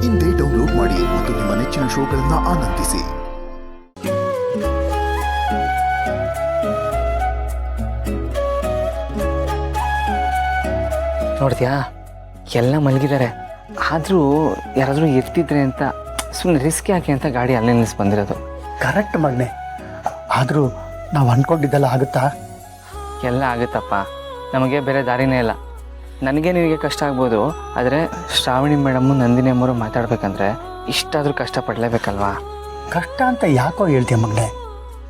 ಇಂದೇ ಡೌನ್ಲೋಡ್ ಮಾಡಿ ಮತ್ತು ನಿಮ್ಮ ನೆಚ್ಚಿನ ಶೋಗಳನ್ನು ಆನಂದಿಸಿ. ನೋಡ್ತೀಯಾ, ಎಲ್ಲ ಮಲಗಿದ್ದಾರೆ. ಆದರೂ ಯಾರಾದರೂ ಎತ್ತಿದ್ರೆ ಅಂತ ಸುಮ್ಮನೆ ರಿಸ್ಕ್ ಯಾಕೆ ಅಂತ ಗಾಡಿ ಅಲ್ಲೇ ನಿಲ್ಲಿಸಿ ಬಂದಿರೋದು. ಕರೆಕ್ಟ್ ಮಗನೆ, ಆದರೂ ನಾವು ಅಂದ್ಕೊಂಡಿದ್ದೆಲ್ಲ ಆಗುತ್ತಾ? ಎಲ್ಲ ಆಗುತ್ತಪ್ಪ, ನಮಗೆ ಬೇರೆ ದಾರಿನೇ ಇಲ್ಲ. ನನಗೆ ನಿನಗೆ ಕಷ್ಟ ಆಗ್ಬೋದು, ಆದರೆ ಶ್ರಾವಣಿ ಮೇಡಮ್ಮು ನಂದಿನಿ ಅಮ್ಮರು ಮಾತಾಡ್ಬೇಕಂದ್ರೆ ಇಷ್ಟಾದರೂ ಕಷ್ಟಪಡಲೇಬೇಕಲ್ವಾ? ಕಷ್ಟ ಅಂತ ಯಾಕೋ ಹೇಳ್ತೀಯ ಮಗನೆ?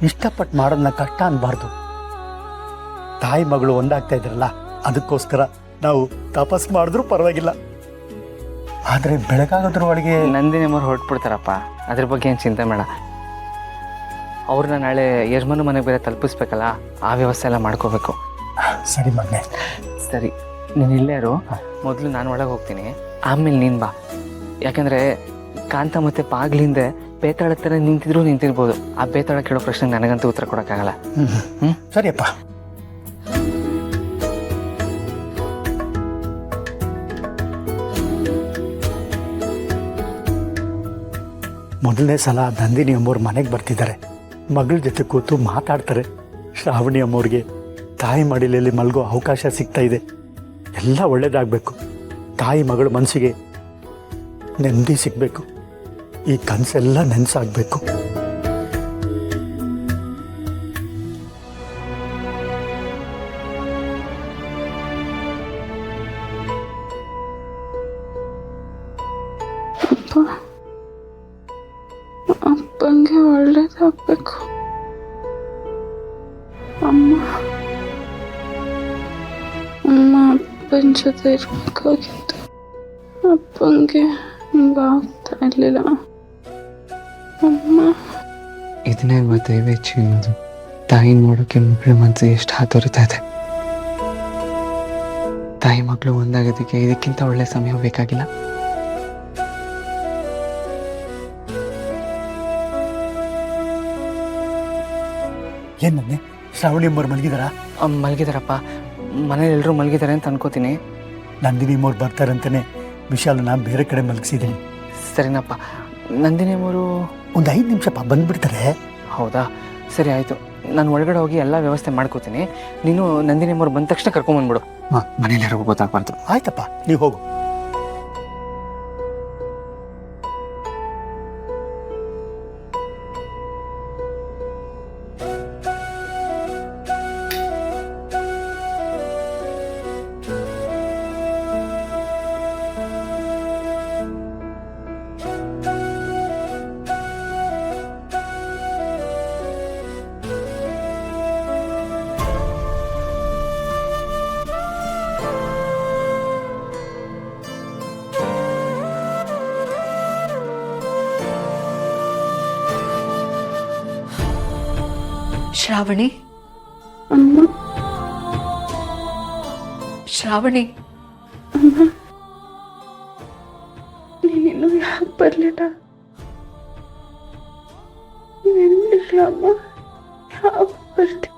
ಇಷ್ಟಪಟ್ಟು ಮಾಡೋದನ್ನ ಕಷ್ಟ ಅನ್ಬಾರ್ದು. ತಾಯಿ ಮಗಳು ಒಂದಾಗ್ತಾ ಇದ್ರಲ್ಲ, ಅದಕ್ಕೋಸ್ಕರ ನಾವು ತಪಸ್ ಮಾಡಿದ್ರೂ ಪರವಾಗಿಲ್ಲ. ಆದರೆ ಬೆಳಗಾಗೋದ್ರೊಳಗೆ ನಂದಿನಿ ಅಮ್ಮರು ಹೊರಟ್ಬಿಡ್ತಾರಪ್ಪ, ಅದ್ರ ಬಗ್ಗೆ ಏನು ಚಿಂತೆ ಬೇಡ. ಅವ್ರನ್ನ ನಾಳೆ ಯಜಮಾನ ಮನೆಗೆ ಬೇರೆ ತಲುಪಿಸ್ಬೇಕಲ್ಲ, ಆ ವ್ಯವಸ್ಥೆ ಎಲ್ಲ ಮಾಡ್ಕೋಬೇಕು. ಸರಿ ಮಗನೆ. ಸರಿ, ನೀನು ಇಲ್ಲೇ ಇರು. ಮೊದಲು ನಾನು ಒಳಗೆ ಹೋಗ್ತೀನಿ, ಆಮೇಲೆ ನೀನು ಬಾ. ಯಾಕಂದರೆ ಕಾಂತ ಮತ್ತು ಪಾಗ್ಲಿಂದೆ ಬೇತಾಳ ಥರ ನಿಂತಿದ್ರು ನಿಂತಿರ್ಬೋದು. ಆ ಬೇತಾಳ ಕೇಳೋ ಪ್ರಶ್ನೆಗೆ ನನಗಂತೂ ಉತ್ತರ ಕೊಡೋಕ್ಕಾಗಲ್ಲ. ಸರಿಯಪ್ಪ. ಮೊದಲನೇ ಸಲ ನಂದಿನಿ ಅಮ್ಮವ್ರ ಮನೆಗೆ ಬರ್ತಿದ್ದಾರೆ. ಮಗಳ ಜೊತೆ ಕೂತು ಮಾತಾಡ್ತಾರೆ. ಶ್ರಾವಣಿ ಅಮ್ಮವ್ರಿಗೆ ತಾಯಿ ಮಡಿಲಲ್ಲಿ ಮಲಗೋ ಅವಕಾಶ ಸಿಗ್ತಾ ಇದೆ. ಎಲ್ಲ ಒಳ್ಳೇದಾಗಬೇಕು. ತಾಯಿ ಮಗಳ ಮನಸ್ಸಿಗೆ ನೆಮ್ಮದಿ ಸಿಗಬೇಕು. ಈ ಕನಸೆಲ್ಲ ನೆನಸಾಗಬೇಕು. ಅಪ್ಪಂಗೆ ಒಳ್ಳೇದಾಗಬೇಕು. ಅಮ್ಮ ಅಪ್ಪನ ಜೊತೆ ಇರಬೇಕಾಗಿತ್ತು. ಅಪ್ಪಂಗೆ ಹಿಂಗಾಗ್ತಾ ಇರಲಿಲ್ಲ. ಅಮ್ಮ ಇದನ್ನೇ ದಯವೇಚ್ಚು ಅನ್ನೋದು. ತಾಯಿ ನೋಡೋಕ್ಕೆ ಮಗಳ ಮನಸ್ಸು ಎಷ್ಟು ಹಾತೊರಿತಾ ಇದೆ. ತಾಯಿ ಮಗಳು ಒಂದಾಗೋದಕ್ಕೆ ಇದಕ್ಕಿಂತ ಒಳ್ಳೆ ಸಮಯ ಬೇಕಾಗಿಲ್ಲ. ಏನನ್ನೇ, ಶ್ರಾವಣಿ ಅಮ್ಮವ್ರು ಮಲಗಿದಾರಾ? ಮಲಗಿದಾರಪ್ಪ, ಮನೇಲಿ ಎಲ್ಲರೂ ಮಲಗಿದ್ದಾರೆ ಅಂತ ಅನ್ಕೋತೀನಿ. ನಂದಿನಿ ಅಮ್ಮವ್ರು ಬರ್ತಾರಂತಾನೆ ವಿಶಾಲನ ಬೇರೆ ಕಡೆ ಮಲಗಿಸಿದ್ದೀನಿ. ಸರಿನಪ್ಪ. ನಂದಿನಿ ಅಮ್ಮರು ಒಂದು 5 ನಿಮಿಷ ಬಂದ್ಬಿಡ್ತಾರೆ. ಹೌದಾ? ಸರಿ ಆಯಿತು. ನಾನು ಒಳಗಡೆ ಹೋಗಿ ಎಲ್ಲ ವ್ಯವಸ್ಥೆ ಮಾಡ್ಕೋತೀನಿ. ನೀನು ನಂದಿನಿ ಅಮ್ಮರು ಬಂದ ತಕ್ಷಣ ಕರ್ಕೊಂಬಂದ್ಬಿಡು. ಹಾಂ, ಮನೇಲಿ ಯಾರಿಗೂ ಗೊತ್ತಾಗಬಾರ್ದು. ಆಯ್ತಪ್ಪ, ನೀವು ಹೋಗು. ಶ್ರಾವಣಿ, ಅಮ್ಮ ಶ್ರಾವಣಿ, ಅಮ್ಮ ನೀನಿನ್ನೂ ಯಾಕೆ ಬರಲಿಲ್ಲ? ನೆನಪಿಲ್ಲ ಅಮ್ಮ, ಯಾಕೆ ಬರ್ತೀನಿ?